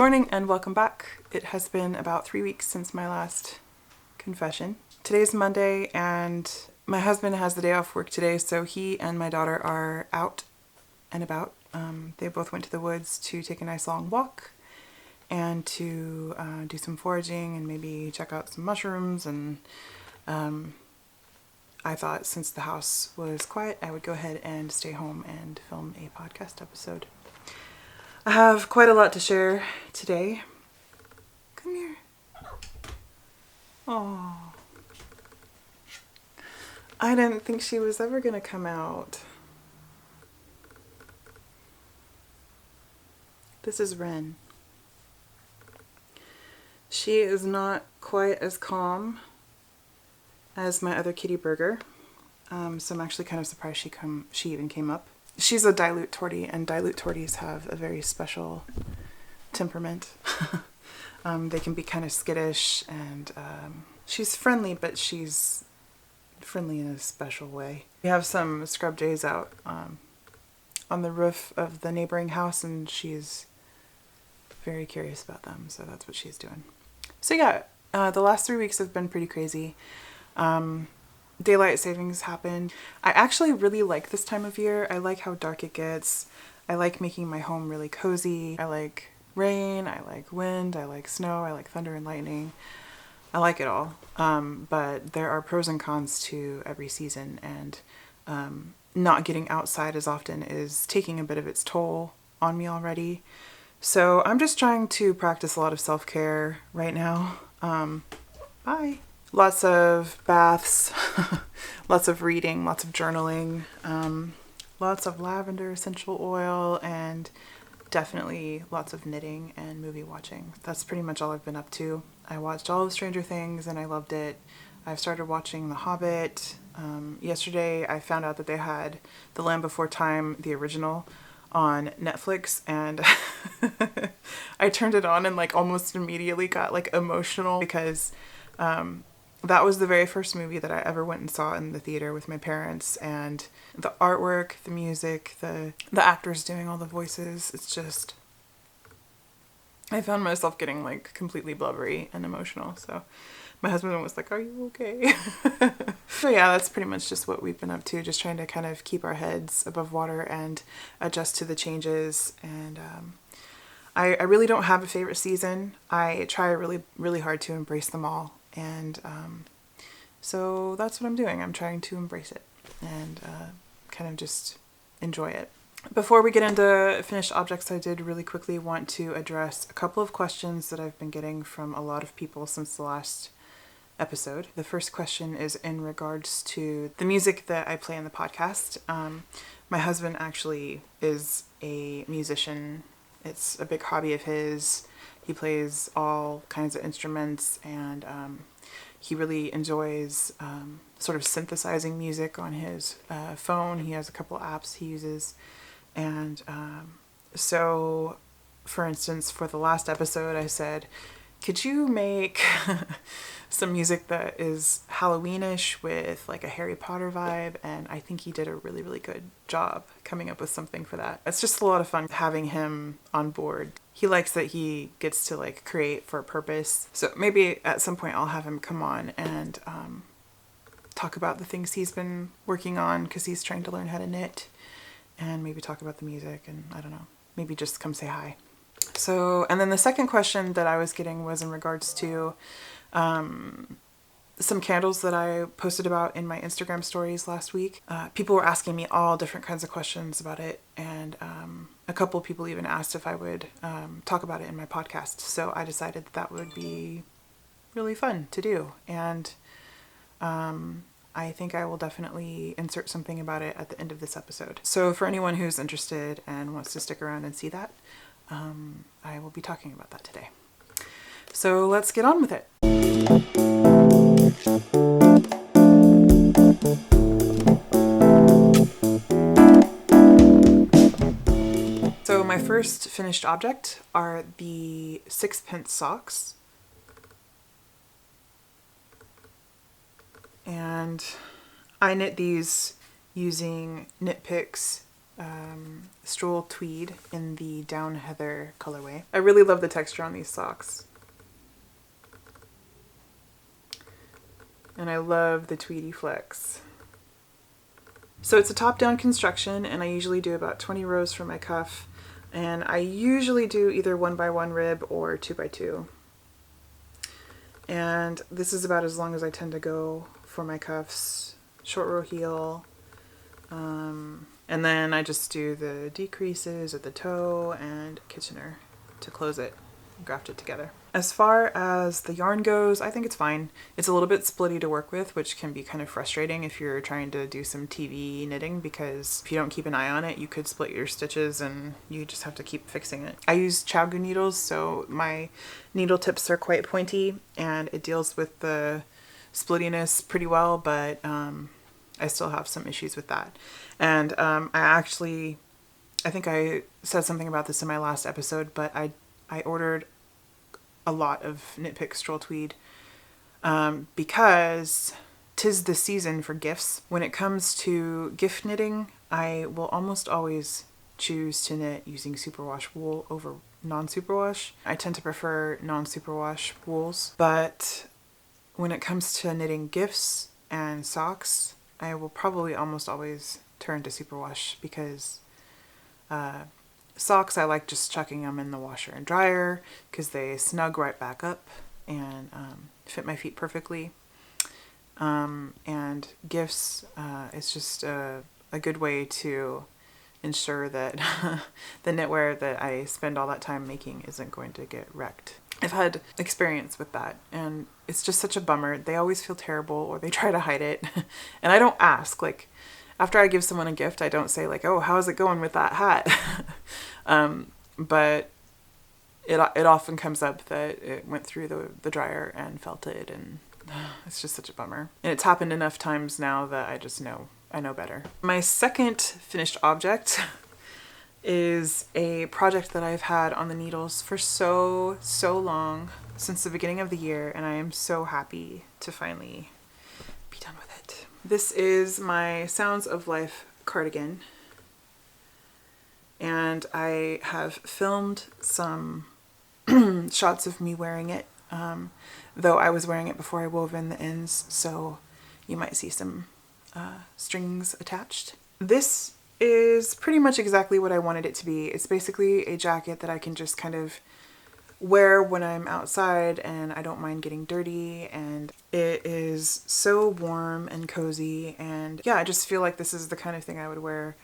morning and welcome back. It has been about 3 weeks since my last confession. Today's Monday and my husband has the day off work today, so he and my daughter are out and about. They both went to the woods to take a nice long walk and to do some foraging and maybe check out some mushrooms. And I thought since the house was quiet, I would go ahead and stay home and film a podcast episode. I have quite a lot to share today. Come here. Oh, I didn't think she was ever gonna come out. This is Ren. She is not quite as calm as my other kitty Burger, so I'm actually kind of surprised she even came up. She's a dilute tortie, and dilute torties have a very special temperament. They can be kind of skittish, and she's friendly, but she's friendly in a special way. We have some scrub jays out on the roof of the neighboring house, and she's very curious about them, so that's what she's doing. So yeah, the last 3 weeks have been pretty crazy. Daylight savings happened. I actually really like this time of year. I like how dark it gets. I like making my home really cozy. I like rain, I like wind, I like snow, I like thunder and lightning. I like it all. But there are pros and cons to every season, and not getting outside as often is taking a bit of its toll on me already. So I'm just trying to practice a lot of self-care right now. Bye. Lots of baths, lots of reading, lots of journaling, lots of lavender essential oil, and definitely lots of knitting and movie watching. That's pretty much all I've been up to. I watched all of Stranger Things and I loved it. I've started watching The Hobbit. Yesterday I found out that they had The Land Before Time, the original, on Netflix, and I turned it on and like almost immediately got like emotional because that was the very first movie that I ever went and saw in the theater with my parents, and the artwork, the music, the actors doing all the voices, it's just, I found myself getting like completely blubbery and emotional. So my husband was like, "Are you okay?" So yeah, that's pretty much just what we've been up to, just trying to kind of keep our heads above water and adjust to the changes. And I really don't have a favorite season. I try really, really hard to embrace them all. And so that's what I'm doing. I'm trying to embrace it and kind of just enjoy it. Before we get into finished objects, I did really quickly want to address a couple of questions that I've been getting from a lot of people since the last episode. The first question is in regards to the music that I play in the podcast. My husband actually is a musician. It's a big hobby of his. He plays all kinds of instruments, and he really enjoys sort of synthesizing music on his phone. He has a couple apps he uses. And so, for instance, for the last episode, I said, could you make some music that is Halloweenish with like a Harry Potter vibe? And I think he did a really, really good job coming up with something for that. It's just a lot of fun having him on board. He likes that he gets to like create for a purpose. So maybe at some point I'll have him come on and talk about the things he's been working on, because he's trying to learn how to knit, and maybe talk about the music, and I don't know, maybe just come say hi. So, and then the second question that I was getting was in regards to some candles that I posted about in my Instagram stories last week. People were asking me all different kinds of questions about it, and a couple of people even asked if I would talk about it in my podcast. So I decided that would be really fun to do, and I think I will definitely insert something about it at the end of this episode. So for anyone who's interested and wants to stick around and see that, I will be talking about that today. So let's get on with it. So my first finished object are the sixpence socks. And I knit these using Knit Picks Stroll Tweed in the Down Heather colorway. I really love the texture on these socks. And I love the Tweedy flex. So it's a top-down construction, and I usually do about 20 rows for my cuff, and I usually do either 1x1 rib or 2x2. And this is about as long as I tend to go for my cuffs. Short row heel, and then I just do the decreases at the toe and Kitchener to close it and graft it together. As far as the yarn goes, I think it's fine. It's a little bit splitty to work with, which can be kind of frustrating if you're trying to do some TV knitting, because if you don't keep an eye on it, you could split your stitches and you just have to keep fixing it. I use ChiaoGoo needles, so my needle tips are quite pointy and it deals with the splittiness pretty well, but I still have some issues with that. And I think I said something about this in my last episode, but I ordered a lot of Knit Pick Stroll Tweed because 'tis the season for gifts. When it comes to gift knitting, I will almost always choose to knit using superwash wool over non-superwash. I tend to prefer non-superwash wools, but when it comes to knitting gifts and socks, I will probably almost always turn to superwash, because socks I like just chucking them in the washer and dryer because they snug right back up and fit my feet perfectly. And gifts, it's just a good way to ensure that the knitwear that I spend all that time making isn't going to get wrecked. I've had experience with that, and it's just such a bummer. They always feel terrible, or they try to hide it. And I don't ask. Like, after I give someone a gift, I don't say like, oh, how's it going with that hat? But it often comes up that it went through the dryer and felted, and it's just such a bummer. And it's happened enough times now that I know better. My second finished object is a project that I've had on the needles for so long, since the beginning of the year, and I am so happy to finally be done with it. This is my Sounds of Life cardigan, and I have filmed some shots of me wearing it, though I was wearing it before I wove in the ends, so you might see some strings attached. This is pretty much exactly what I wanted it to be. It's basically a jacket that I can just kind of wear when I'm outside and I don't mind getting dirty, and it is so warm and cozy, and yeah, I just feel like this is the kind of thing I would wear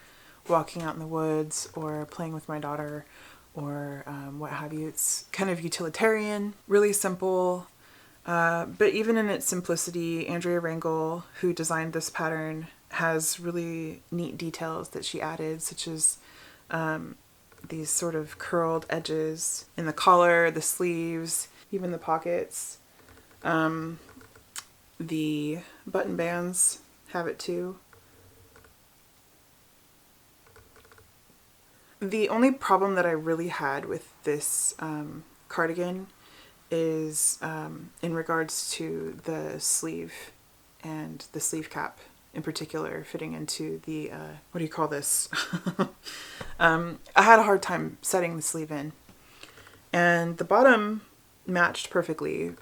walking out in the woods or playing with my daughter or what have you. It's kind of utilitarian, really simple, but even in its simplicity, Andrea Rangel, who designed this pattern, has really neat details that she added, such as these sort of curled edges in the collar, the sleeves, even the pockets. The button bands have it too. The only problem that I really had with this cardigan is in regards to the sleeve and the sleeve cap in particular, fitting into the, what do you call this? I had a hard time setting the sleeve in. And the bottom matched perfectly.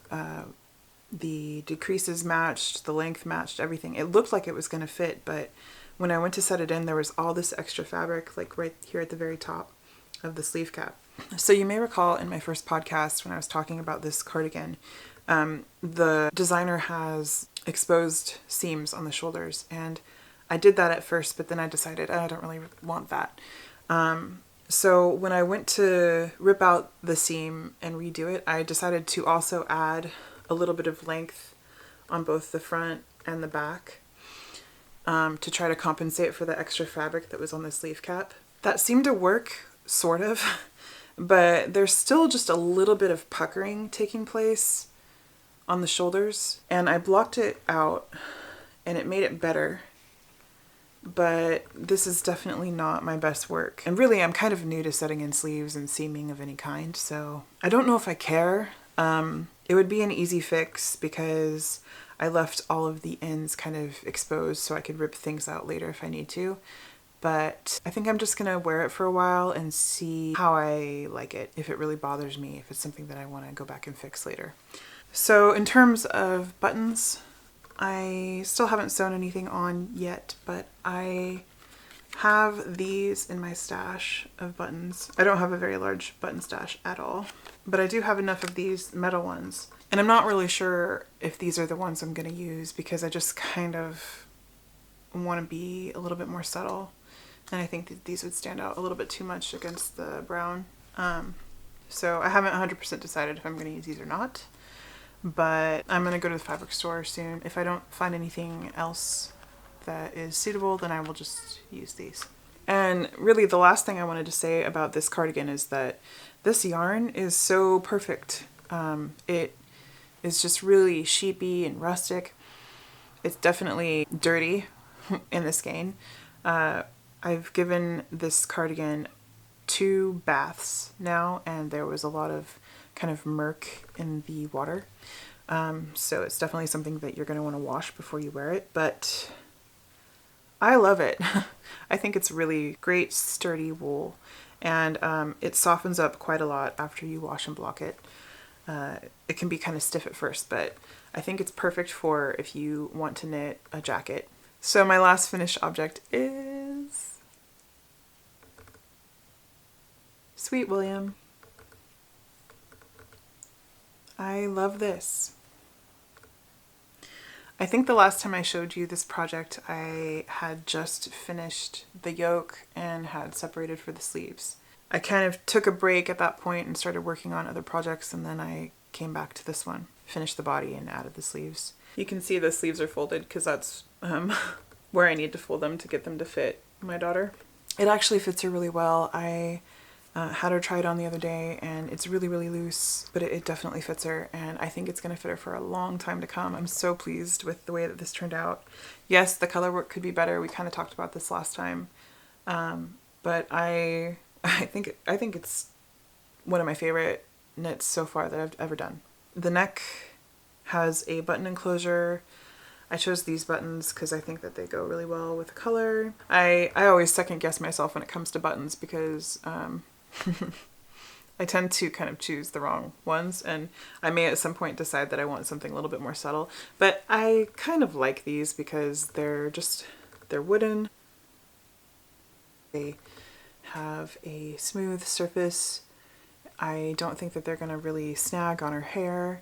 The decreases matched, the length matched, everything. It looked like it was going to fit, but when I went to set it in, there was all this extra fabric, like right here at the very top of the sleeve cap. So you may recall in my first podcast when I was talking about this cardigan, the designer has exposed seams on the shoulders, and I did that at first, but then I decided I don't really want that. So when I went to rip out the seam and redo it, I decided to also add a little bit of length on both the front and the back to try to compensate for the extra fabric that was on the sleeve cap. That seemed to work, sort of, but there's still just a little bit of puckering taking place on the shoulders, and I blocked it out and it made it better, but this is definitely not my best work. And really, I'm kind of new to setting in sleeves and seaming of any kind, so I don't know if I care. It would be an easy fix because I left all of the ends kind of exposed so I could rip things out later if I need to. but I think I'm just gonna wear it for a while and see how I like it, if it really bothers me, if it's something that I want to go back and fix later. So in terms of buttons, I still haven't sewn anything on yet, but I have these in my stash of buttons. I don't have a very large button stash at all, but I do have enough of these metal ones. And I'm not really sure if these are the ones I'm going to use because I just kind of want to be a little bit more subtle. And I think that these would stand out a little bit too much against the brown. So I haven't 100% decided if I'm going to use these or not, but I'm going to go to the fabric store soon. If I don't find anything else that is suitable, then I will just use these. And really the last thing I wanted to say about this cardigan is that this yarn is so perfect. It is just really sheepy and rustic. It's definitely dirty in the skein. I've given this cardigan 2 baths now, and there was a lot of kind of murk in the water. So it's definitely something that you're going to want to wash before you wear it, but I love it. I think it's really great sturdy wool, and it softens up quite a lot after you wash and block it. It can be kind of stiff at first, but I think it's perfect for if you want to knit a jacket. So my last finished object is Sweet William. I love this. I think the last time I showed you this project, I had just finished the yoke and had separated for the sleeves. I kind of took a break at that point and started working on other projects, and then I came back to this one, finished the body and added the sleeves. You can see the sleeves are folded because that's where I need to fold them to get them to fit my daughter. It actually fits her really well. I had her try it on the other day, and it's really, really loose, but it definitely fits her, and I think it's going to fit her for a long time to come. I'm so pleased with the way that this turned out. Yes, the color work could be better. We kind of talked about this last time, but I think it's one of my favorite knits so far that I've ever done. The neck has a button enclosure. I chose these buttons because I think that they go really well with the color. I always second guess myself when it comes to buttons because I tend to kind of choose the wrong ones, and I may at some point decide that I want something a little bit more subtle, but I kind of like these because they're wooden. They have a smooth surface. I don't think that they're going to really snag on her hair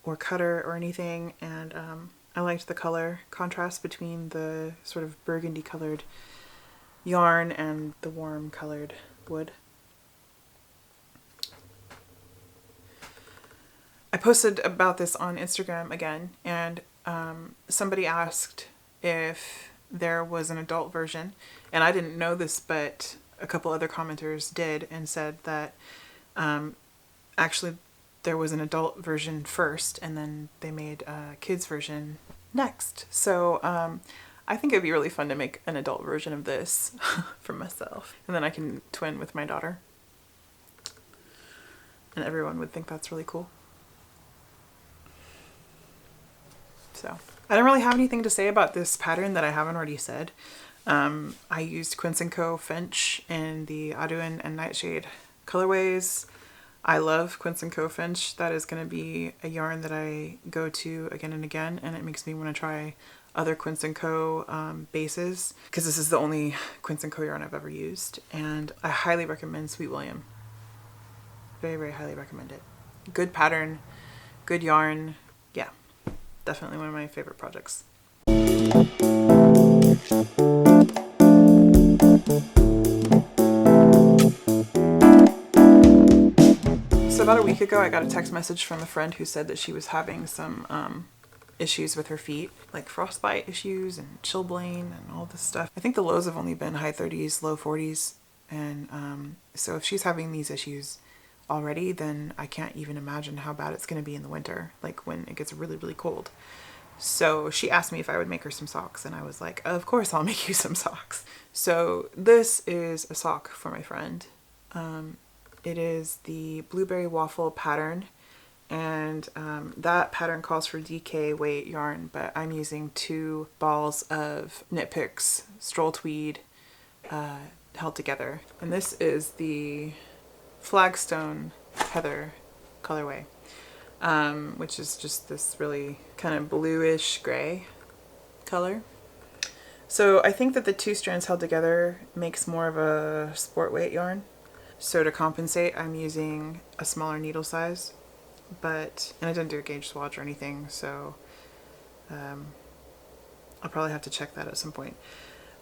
or cut her or anything, and I liked the color contrast between the sort of burgundy colored yarn and the warm colored wood. I posted about this on Instagram again, and somebody asked if there was an adult version, and I didn't know this, but a couple other commenters did and said that actually there was an adult version first and then they made a kids version next. So I think it'd be really fun to make an adult version of this for myself, and then I can twin with my daughter, and everyone would think that's really cool. So I don't really have anything to say about this pattern that I haven't already said. I used Quince & Co. Finch in the Aduin and Nightshade colorways. I love Quince & Co. Finch. That is going to be a yarn that I go to again and again, and it makes me want to try other Quince & Co. Bases, because this is the only Quince & Co. yarn I've ever used, and I highly recommend Sweet William. Very, very highly recommend it. Good pattern, good yarn. Yeah, definitely one of my favorite projects. So about a week ago, I got a text message from a friend who said that she was having some issues with her feet, like frostbite issues and chilblain and all this stuff. I think the lows have only been high 30s, low 40s, and so if she's having these issues already, then I can't even imagine how bad it's going to be in the winter, like when it gets really, really cold. So she asked me if I would make her some socks, and I was like, of course I'll make you some socks. So this is a sock for my friend. It is the Blueberry Waffle pattern, and that pattern calls for DK weight yarn, but I'm using 2 balls of Knit Picks Stroll Tweed held together. And this is the Flagstone Heather colorway, which is just this really kind of bluish gray color. So I think that the 2 strands held together makes more of a sport weight yarn. So to compensate, I'm using a smaller needle size, and I didn't do a gauge swatch or anything, so I'll probably have to check that at some point.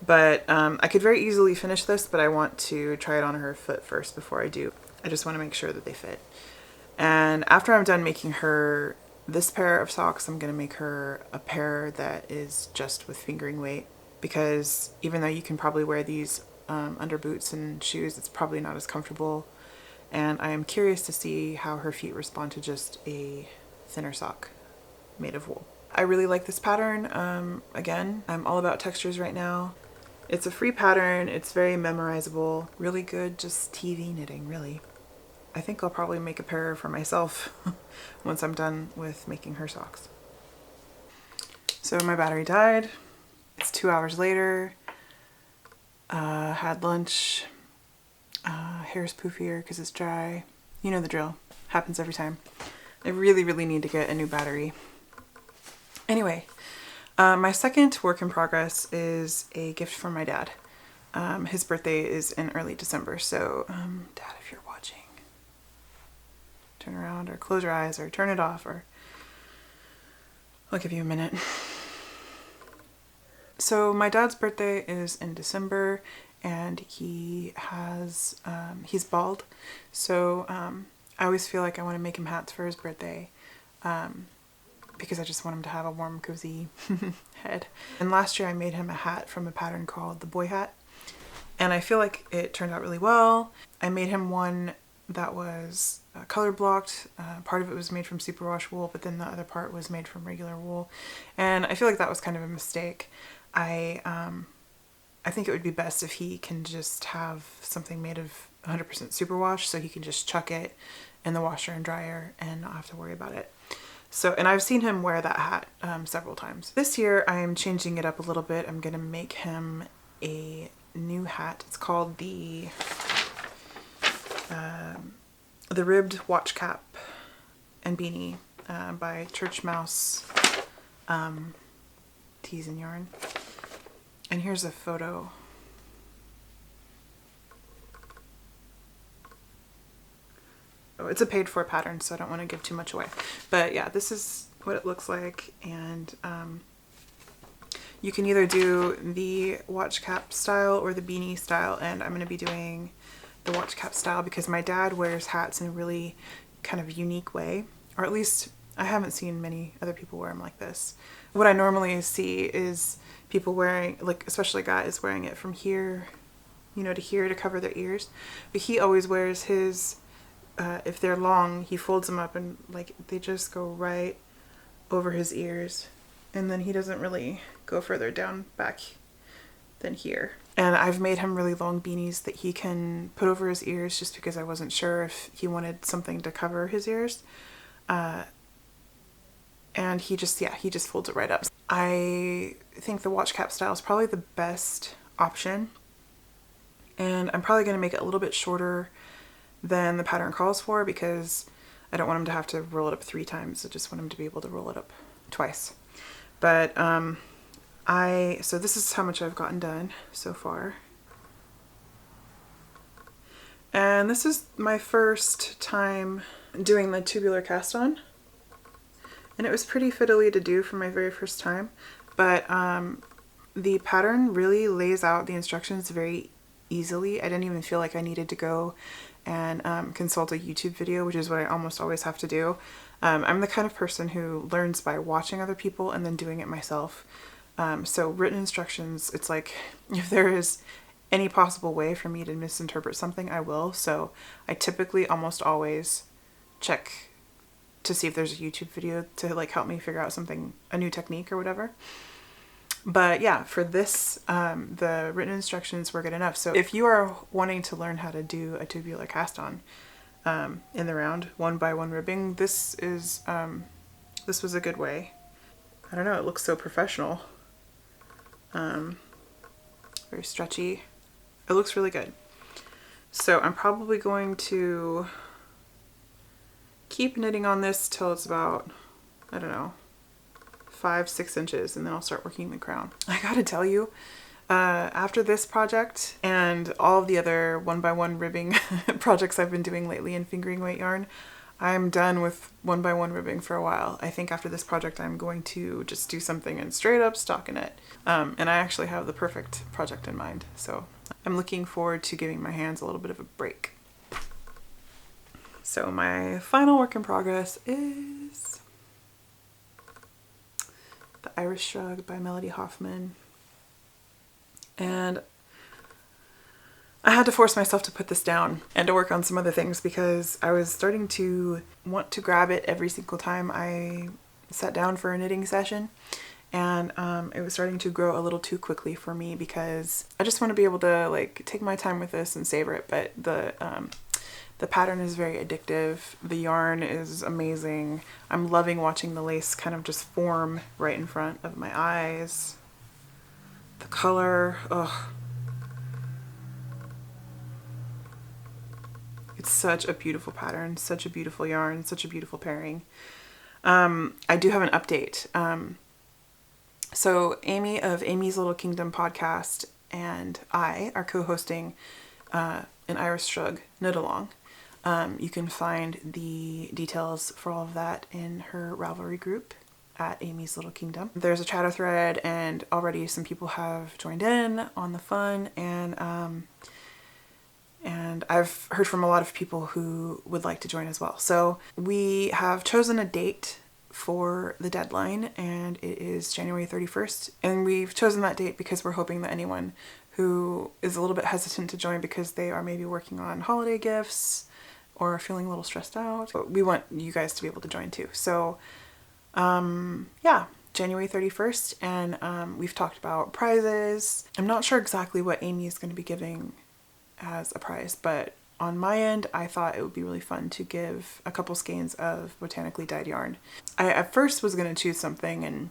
But I could very easily finish this, but I want to try it on her foot first before I do. I just want to make sure that they fit. And after I'm done making her this pair of socks, I'm going to make her a pair that is just with fingering weight, because even though you can probably wear these under boots and shoes, it's probably not as comfortable. And I am curious to see how her feet respond to just a thinner sock made of wool. I really like this pattern. Again, I'm all about textures right now. It's a free pattern, it's very memorizable, really good just TV knitting, really. I think I'll probably make a pair for myself once I'm done with making her socks. So my battery died. It's 2 hours later. Had lunch. Hair's poofier because it's dry. You know the drill. Happens every time. I really, really need to get a new battery. Anyway, my second work in progress is a gift from my dad. His birthday is in early December, so Dad, if you're watching, turn around or close your eyes or turn it off, or I'll give you a minute. So my dad's birthday is in December, and he's bald, so I always feel like I want to make him hats for his birthday, because I just want him to have a warm, cozy head. And last year I made him a hat from a pattern called the Boy Hat, and I feel like it turned out really well. I made him one that was color blocked. Part of it was made from superwash wool, but then the other part was made from regular wool, and I feel like that was kind of a mistake. I think it would be best if he can just have something made of 100% superwash, so he can just chuck it in the washer and dryer and not have to worry about it. So, and I've seen him wear that hat several times. This year I am changing it up a little bit. I'm gonna make him a new hat. It's called the Ribbed Watch Cap and Beanie by Church Mouse Tees and Yarn. And here's a photo. Oh, it's a paid for pattern, so I don't want to give too much away. But yeah, this is what it looks like. And you can either do the watch cap style or the beanie style. And I'm going to be doing the watch cap style because my dad wears hats in a really kind of unique way. Or at least I haven't seen many other people wear them like this. What I normally see is people wearing, like especially guys, wearing it from here, you know, to here to cover their ears. But he always wears his, if they're long, he folds them up and like they just go right over his ears. And then he doesn't really go further down back than here. And I've made him really long beanies that he can put over his ears just because I wasn't sure if he wanted something to cover his ears. And he just folds it right up. I think the watch cap style is probably the best option. And I'm probably going to make it a little bit shorter than the pattern calls for because I don't want him to have to roll it up 3 times. I just want him to be able to roll it up twice. But so this is how much I've gotten done so far. And this is my first time doing the tubular cast on. And it was pretty fiddly to do for my very first time, but the pattern really lays out the instructions very easily. I didn't even feel like I needed to go and consult a YouTube video, which is what I almost always have to do. I'm the kind of person who learns by watching other people and then doing it myself. So written instructions, it's like if there is any possible way for me to misinterpret something, I will. So I typically almost always check to see if there's a YouTube video to like help me figure out something, a new technique or whatever. But yeah, for this, the written instructions were good enough. So if you are wanting to learn how to do a tubular cast on, in the round, 1x1 ribbing. This was a good way. I don't know, it looks so professional. Very stretchy. It looks really good. So I'm probably going to keep knitting on this till it's about, I don't know, 5-6 inches, and then I'll start working the crown. I gotta tell you, after this project and all of the other 1x1 ribbing projects I've been doing lately in fingering weight yarn, I'm done with 1x1 ribbing for a while. I think after this project I'm going to just do something and straight up stockinette. And I actually have the perfect project in mind, so I'm looking forward to giving my hands a little bit of a break. So my final work in progress is The Irish Shrug by Melody Hoffman. And I had to force myself to put this down and to work on some other things because I was starting to want to grab it every single time I sat down for a knitting session. And it was starting to grow a little too quickly for me because I just want to be able to like take my time with this and savor it. But the pattern is very addictive. The yarn is amazing. I'm loving watching the lace kind of just form right in front of my eyes. The color, ugh. It's such a beautiful pattern, such a beautiful yarn, such a beautiful pairing. I do have an update. So Amy of Amy's Little Kingdom podcast and I are co-hosting an Irish Shrug knit along. You can find the details for all of that in her Ravelry group at Amy's Little Kingdom. There's a chatter thread and already some people have joined in on the fun, and I've heard from a lot of people who would like to join as well. So we have chosen a date for the deadline, and it is January 31st. And we've chosen that date because we're hoping that anyone who is a little bit hesitant to join because they are maybe working on holiday gifts or feeling a little stressed out, we want you guys to be able to join too. So yeah, January 31st, and we've talked about prizes. I'm not sure exactly what Amy is going to be giving as a prize, but on my end, I thought it would be really fun to give a couple skeins of botanically dyed yarn. I at first was going to choose something and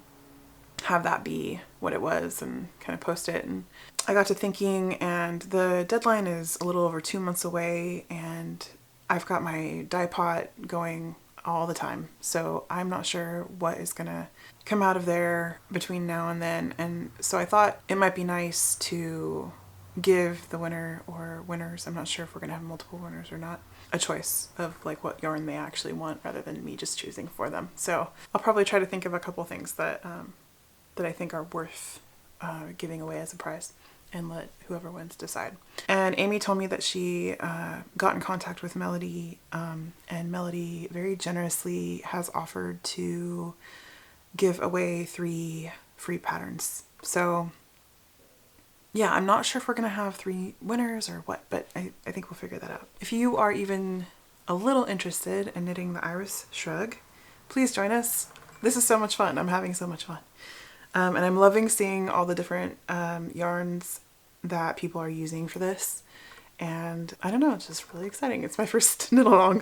have that be what it was and kind of post it, and I got to thinking, and the deadline is a little over 2 months away, and I've got my dye pot going all the time, so I'm not sure what is gonna come out of there between now and then. And so I thought it might be nice to give the winner or winners, I'm not sure if we're gonna have multiple winners or not, a choice of like what yarn they actually want rather than me just choosing for them. So I'll probably try to think of a couple things that that I think are worth giving away as a prize, and let whoever wins decide. And Amy told me that she got in contact with Melody, and Melody very generously has offered to give away 3 free patterns. So yeah, I'm not sure if we're gonna have 3 winners or what, but I think we'll figure that out. If you are even a little interested in knitting the Irish Shrug, please join us. This is so much fun. I'm having so much fun. And I'm loving seeing all the different yarns that people are using for this. And I don't know, it's just really exciting. It's my first knit along.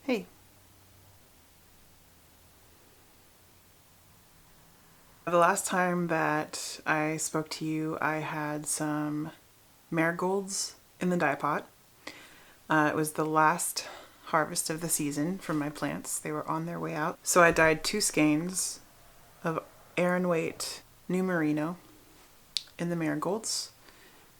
Hey. The last time that I spoke to you, I had some marigolds in the dye pot. It was the last harvest of the season from my plants. They were on their way out. So I dyed 2 skeins of Aran Weight New Merino in the marigolds.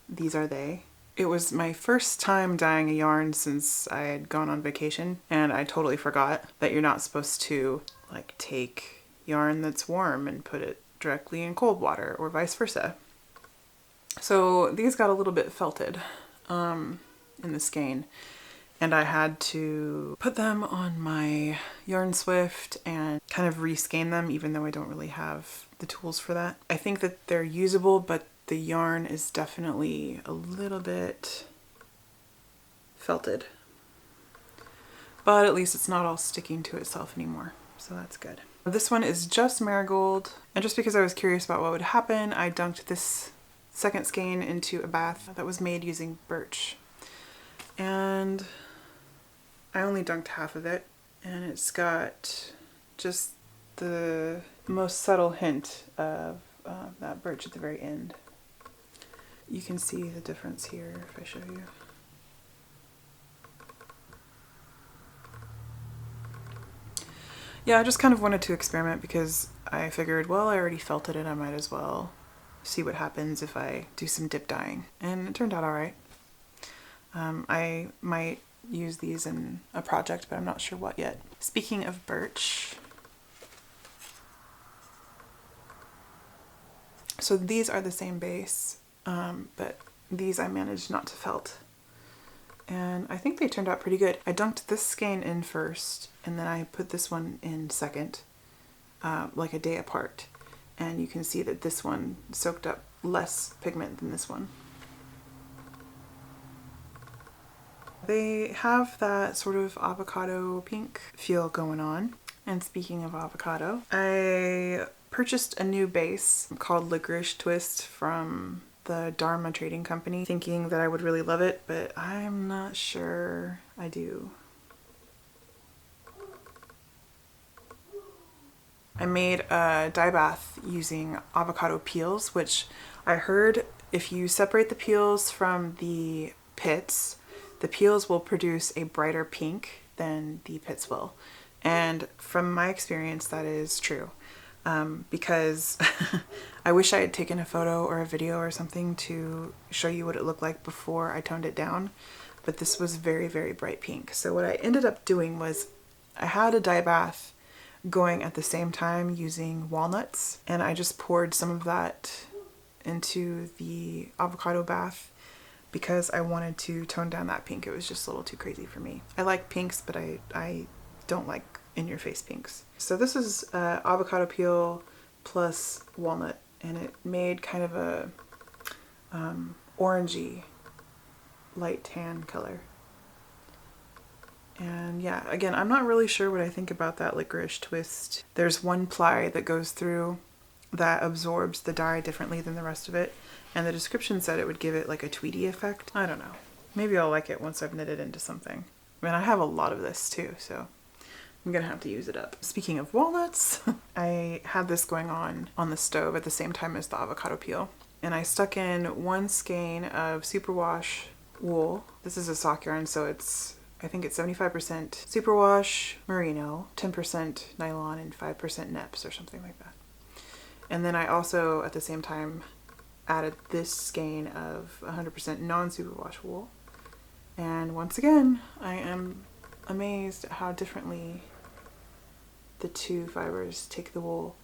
These are they. It was my first time dyeing a yarn since I had gone on vacation, and I totally forgot that you're not supposed to like take yarn that's warm and put it directly in cold water or vice versa. So these got a little bit felted in the skein, and I had to put them on my Yarn Swift and kind of reskein them, even though I don't really have the tools for that. I think that they're usable, but the yarn is definitely a little bit felted. But at least it's not all sticking to itself anymore, so that's good. This one is just marigold, and just because I was curious about what would happen, I dunked this second skein into a bath that was made using birch. And I only dunked half of it, and it's got just the most subtle hint of that birch at the very end. You can see the difference here if I show you. Yeah, I just kind of wanted to experiment because I figured, well, I already felt it and I might as well see what happens if I do some dip dyeing. And it turned out all right. I might use these in a project, but I'm not sure what yet. Speaking of birch, so these are the same base, but these I managed not to felt. And I think they turned out pretty good. I dunked this skein in first, and then I put this one in second, like a day apart. And you can see that this one soaked up less pigment than this one. They have that sort of avocado pink feel going on. And speaking of avocado, I purchased a new base called Licorice Twist from the Dharma Trading Company, thinking that I would really love it, but I'm not sure I do. I made a dye bath using avocado peels, which I heard if you separate the peels from the pits, the peels will produce a brighter pink than the pits will. And from my experience, that is true. Because I wish I had taken a photo or a video or something to show you what it looked like before I toned it down, but this was very, very bright pink. So what I ended up doing was I had a dye bath going at the same time using walnuts, and I just poured some of that into the avocado bath because I wanted to tone down that pink. It was just a little too crazy for me. I like pinks, but I don't like in-your-face pinks. So this is avocado peel plus walnut, and it made kind of a orangey light tan color. And yeah, again, I'm not really sure what I think about that Licorice Twist. There's one ply that goes through that absorbs the dye differently than the rest of it, and the description said it would give it like a tweedy effect. I don't know. Maybe I'll like it once I've knit it into something. I mean, I have a lot of this too, so I'm gonna have to use it up. Speaking of walnuts, I had this going on the stove at the same time as the avocado peel. And I stuck in one skein of superwash wool. This is a sock yarn, so I think it's 75% superwash merino, 10% nylon, and 5% neps or something like that. And then I also, at the same time, added this skein of 100% non-superwash wool. And once again, I am amazed at how differently the two fibers take the wool.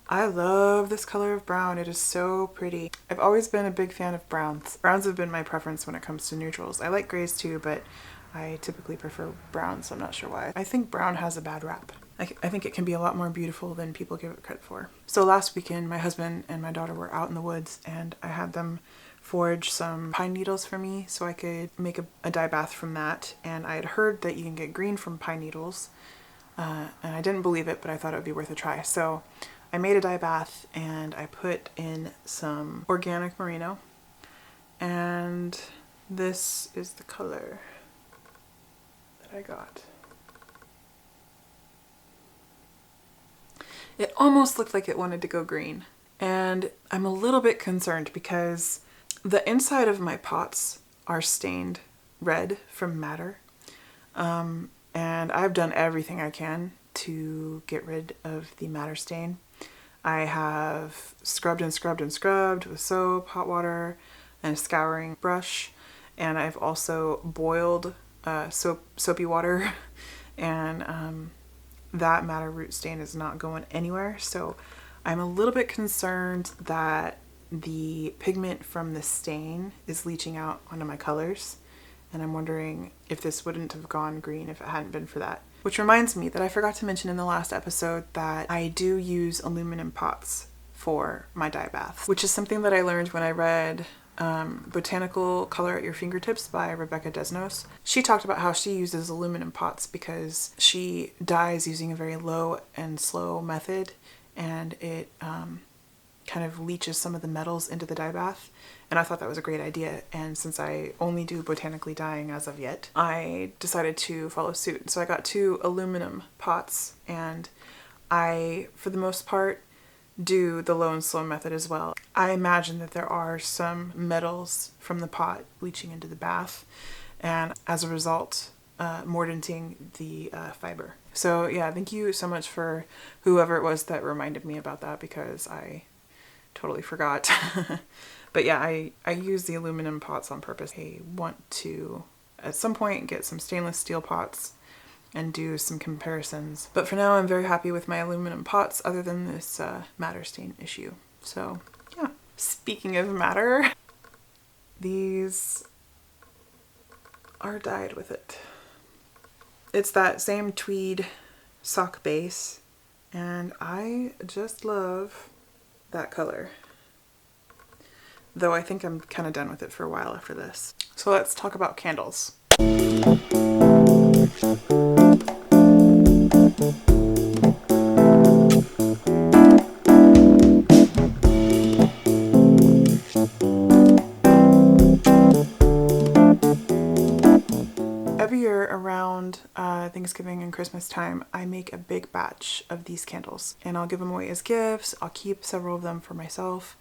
I love this color of brown. It is so pretty. I've always been a big fan of browns. Browns have been my preference when it comes to neutrals. I like grays too, but I typically prefer browns, so I'm not sure why. I think brown has a bad rap. I think it can be a lot more beautiful than people give it credit for. So last weekend, my husband and my daughter were out in the woods, and I had them forge some pine needles for me so I could make a dye bath from that. And I had heard that you can get green from pine needles, and I didn't believe it, but I thought it would be worth a try. So I made a dye bath and I put in some organic merino, and this is the color that I got. It almost looked like it wanted to go green, and I'm a little bit concerned because the inside of my pots are stained red from madder, and I've done everything I can to get rid of the madder stain. I have scrubbed and scrubbed and scrubbed with soap, hot water, and a scouring brush, and I've also boiled soapy water, and that madder root stain is not going anywhere. So I'm a little bit concerned that the pigment from the stain is leaching out onto my colors, and I'm wondering if this wouldn't have gone green if it hadn't been for that. Which reminds me that I forgot to mention in the last episode that I do use aluminum pots for my dye baths, which is something that I learned when I read Botanical Color at Your Fingertips by Rebecca Desnos. She talked about how she uses aluminum pots because she dyes using a very low and slow method, and it kind of leaches some of the metals into the dye bath. And I thought that was a great idea. And since I only do botanically dyeing as of yet, I decided to follow suit. So I got 2 aluminum pots, and I, for the most part, do the low and slow method as well. I imagine that there are some metals from the pot leaching into the bath, and as a result, mordanting the fiber. So yeah, thank you so much for whoever it was that reminded me about that, because I totally forgot. But yeah, I use the aluminum pots on purpose. I want to, at some point, get some stainless steel pots and do some comparisons. But for now, I'm very happy with my aluminum pots, other than this matter stain issue. So yeah. Speaking of matter, these are dyed with it. It's that same tweed sock base, and I just love that color. Though I think I'm kind of done with it for a while after this. So let's talk about candles. Every year around Thanksgiving and Christmas time, I make a big batch of these candles, and I'll give them away as gifts. I'll keep several of them for myself.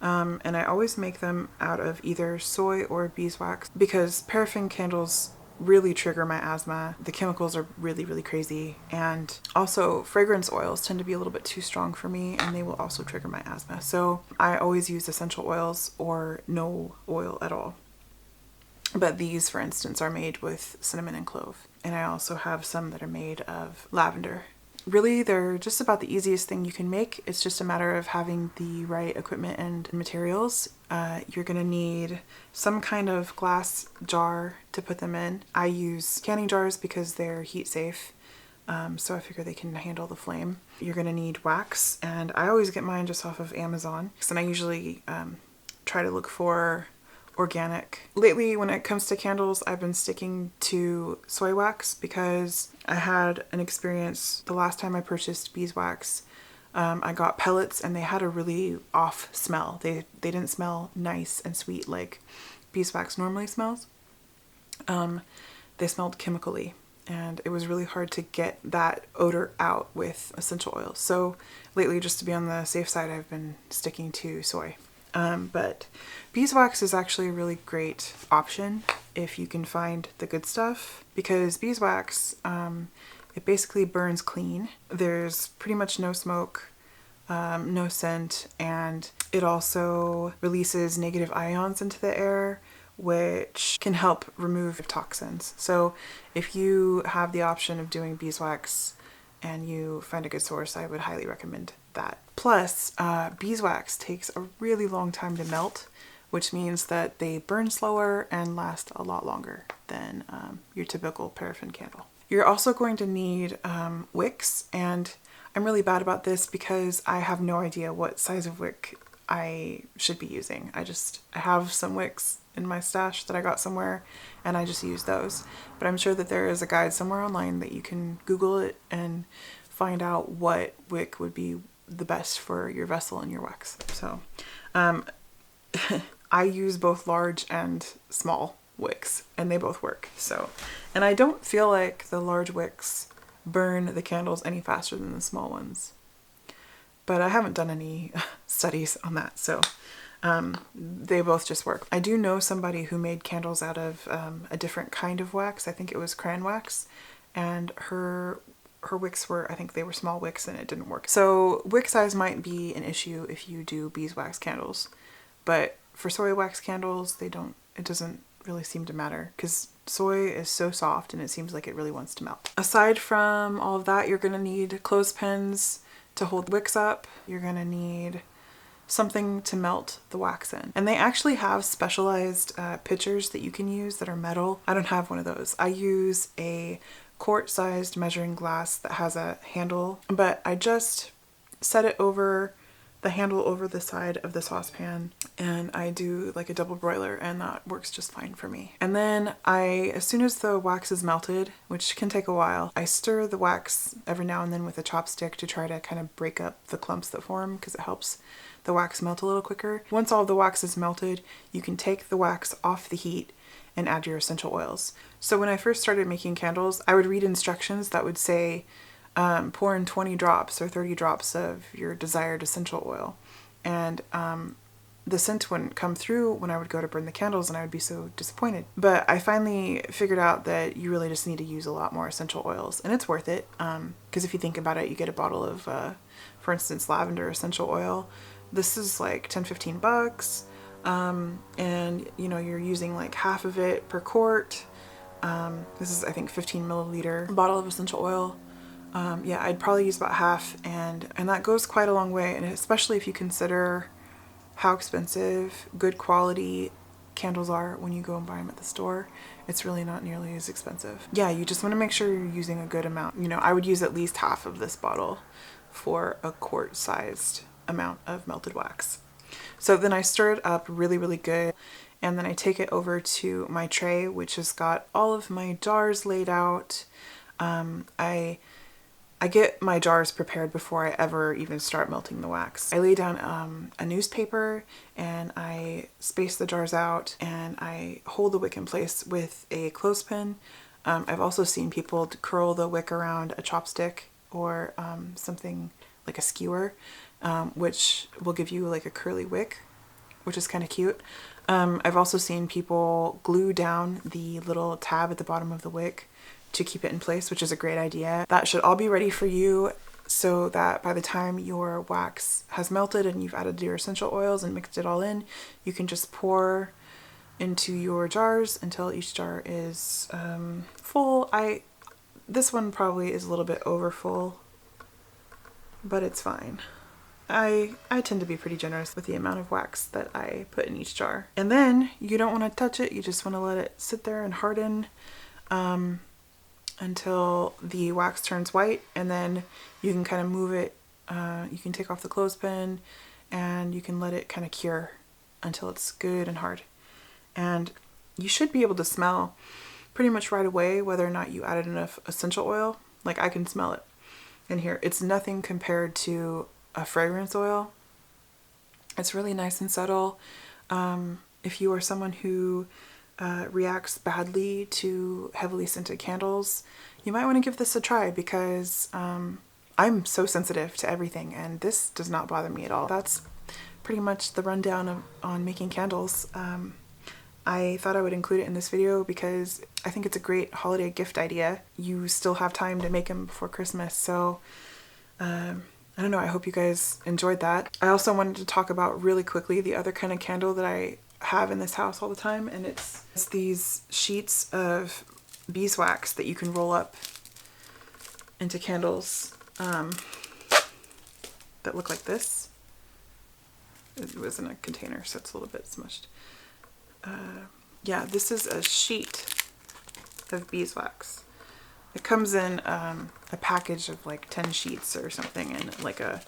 And I always make them out of either soy or beeswax, because paraffin candles really trigger my asthma. The chemicals are really, really crazy. And also fragrance oils tend to be a little bit too strong for me, and they will also trigger my asthma. So I always use essential oils or no oil at all. But these, for instance, are made with cinnamon and clove. And I also have some that are made of lavender. Really, they're just about the easiest thing you can make. It's just a matter of having the right equipment and materials. You're gonna need some kind of glass jar to put them in. I use canning jars because they're heat safe, so I figure they can handle the flame. You're gonna need wax, and I always get mine just off of Amazon. And I usually try to look for organic. Lately, when it comes to candles, I've been sticking to soy wax because I had an experience the last time I purchased beeswax. I got pellets, and they had a really off smell. They didn't smell nice and sweet like beeswax normally smells. They smelled chemically, and it was really hard to get that odor out with essential oils. So lately, just to be on the safe side, I've been sticking to soy. But beeswax is actually a really great option if you can find the good stuff, because beeswax, it basically burns clean. There's pretty much no smoke, no scent, and it also releases negative ions into the air, which can help remove toxins. So if you have the option of doing beeswax and you find a good source, I would highly recommend that. Plus, beeswax takes a really long time to melt, which means that they burn slower and last a lot longer than your typical paraffin candle. You're also going to need wicks, and I'm really bad about this because I have no idea what size of wick I should be using. I have some wicks in my stash that I got somewhere, and I just use those. But I'm sure that there is a guide somewhere online that you can Google it and find out what wick would be the best for your vessel and your wax. So I use both large and small wicks, and they both work. So, and I don't feel like the large wicks burn the candles any faster than the small ones, but I haven't done any studies on that, so they both just work. I do know somebody who made candles out of a different kind of wax. I think it was crayon wax, and her wicks were, I think they were small wicks, and it didn't work. So wick size might be an issue if you do beeswax candles, but for soy wax candles, it doesn't really seem to matter, because soy is so soft and it seems like it really wants to melt. Aside from all of that, you're gonna need clothespins to hold wicks up. You're gonna need something to melt the wax in. And they actually have specialized pitchers that you can use that are metal. I don't have one of those. I use a quart-sized measuring glass that has a handle, but I just set it over the handle over the side of the saucepan, and I do like a double broiler, and that works just fine for me. And then as soon as the wax is melted, which can take a while, I stir the wax every now and then with a chopstick to try to kind of break up the clumps that form, because it helps the wax melt a little quicker. Once all of the wax is melted, you can take the wax off the heat and add your essential oils. So when I first started making candles, I would read instructions that would say, pour in 20 drops or 30 drops of your desired essential oil. And the scent wouldn't come through when I would go to burn the candles, and I would be so disappointed. But I finally figured out that you really just need to use a lot more essential oils, and it's worth it. Because if you think about it, you get a bottle of, for instance, lavender essential oil. This is like $10-15. And you know, you're using like half of it per quart. This is, I think, 15 milliliter bottle of essential oil. Yeah, I'd probably use about half, and that goes quite a long way. And especially if you consider how expensive good quality candles are when you go and buy them at the store, it's really not nearly as expensive. Yeah, you just want to make sure you're using a good amount. You know, I would use at least half of this bottle for a quart sized amount of melted wax. So then I stir it up really, really good, and then I take it over to my tray, which has got all of my jars laid out. I get my jars prepared before I ever even start melting the wax. I lay down a newspaper, and I space the jars out, and I hold the wick in place with a clothespin. I've also seen people curl the wick around a chopstick or something like a skewer, which will give you like a curly wick, which is kind of cute. I've also seen people glue down the little tab at the bottom of the wick to keep it in place, which is a great idea. That should all be ready for you, so that by the time your wax has melted and you've added your essential oils and mixed it all in, you can just pour into your jars until each jar is full. This one probably is a little bit over full, but it's fine. I tend to be pretty generous with the amount of wax that I put in each jar. And then you don't want to touch it, you just want to let it sit there and harden until the wax turns white, and then you can kind of move it. You can take off the clothespin, and you can let it kind of cure until it's good and hard. And you should be able to smell pretty much right away whether or not you added enough essential oil. Like, I can smell it in here. It's nothing compared to a fragrance oil. It's really nice and subtle. If you are someone who reacts badly to heavily scented candles, you might want to give this a try, because I'm so sensitive to everything, and this does not bother me at all. That's pretty much the rundown on making candles. I thought I would include it in this video because I think it's a great holiday gift idea. You still have time to make them before Christmas, so I don't know, I hope you guys enjoyed that. I also wanted to talk about really quickly the other kind of candle that I have in this house all the time, and it's these sheets of beeswax that you can roll up into candles that look like this. It was in a container, so it's a little bit smushed. Yeah, this is a sheet of beeswax. It comes in a package of like 10 sheets or something, and like a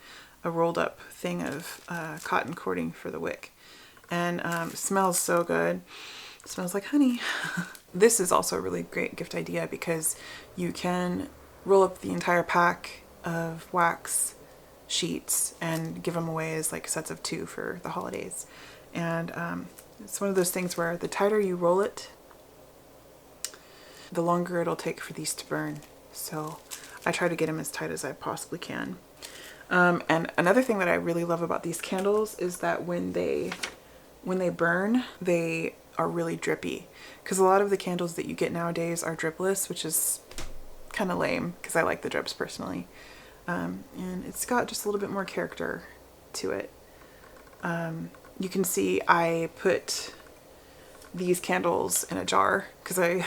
rolled up thing of cotton cording for the wick. And it smells so good. It smells like honey. This is also a really great gift idea because you can roll up the entire pack of wax sheets and give them away as like sets of 2 for the holidays. And it's one of those things where the tighter you roll it, the longer it'll take for these to burn. So I try to get them as tight as I possibly can. And another thing that I really love about these candles is that when they burn, they are really drippy. Because a lot of the candles that you get nowadays are dripless, which is kind of lame because I like the drips personally. And it's got just a little bit more character to it. You can see I put these candles in a jar because I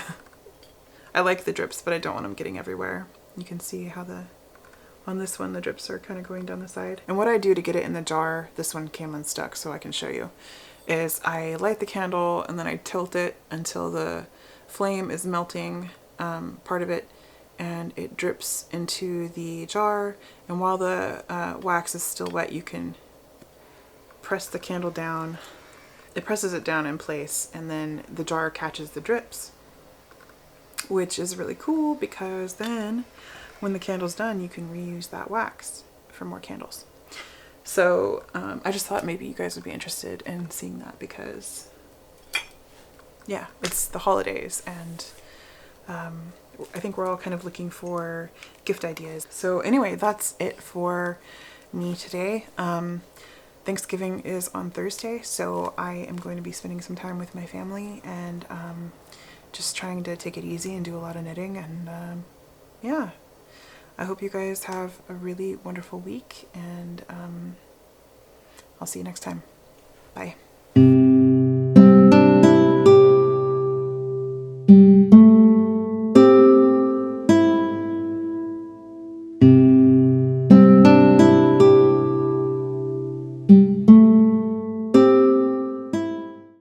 like the drips, but I don't want them getting everywhere. You can see how on this one the drips are kind of going down the side. And what I do to get it in the jar, this one came unstuck so I can show you, is I light the candle and then I tilt it until the flame is melting part of it, and it drips into the jar. And while the wax is still wet, you can press the candle down, it presses it down in place, and then the jar catches the drips, which is really cool because then when the candle's done, you can reuse that wax for more candles. So I just thought maybe you guys would be interested in seeing that because, yeah, it's the holidays, and I think we're all kind of looking for gift ideas. So anyway, that's it for me today. Thanksgiving is on Thursday, so I am going to be spending some time with my family and just trying to take it easy and do a lot of knitting. And yeah, I hope you guys have a really wonderful week, and I'll see you next time. Bye.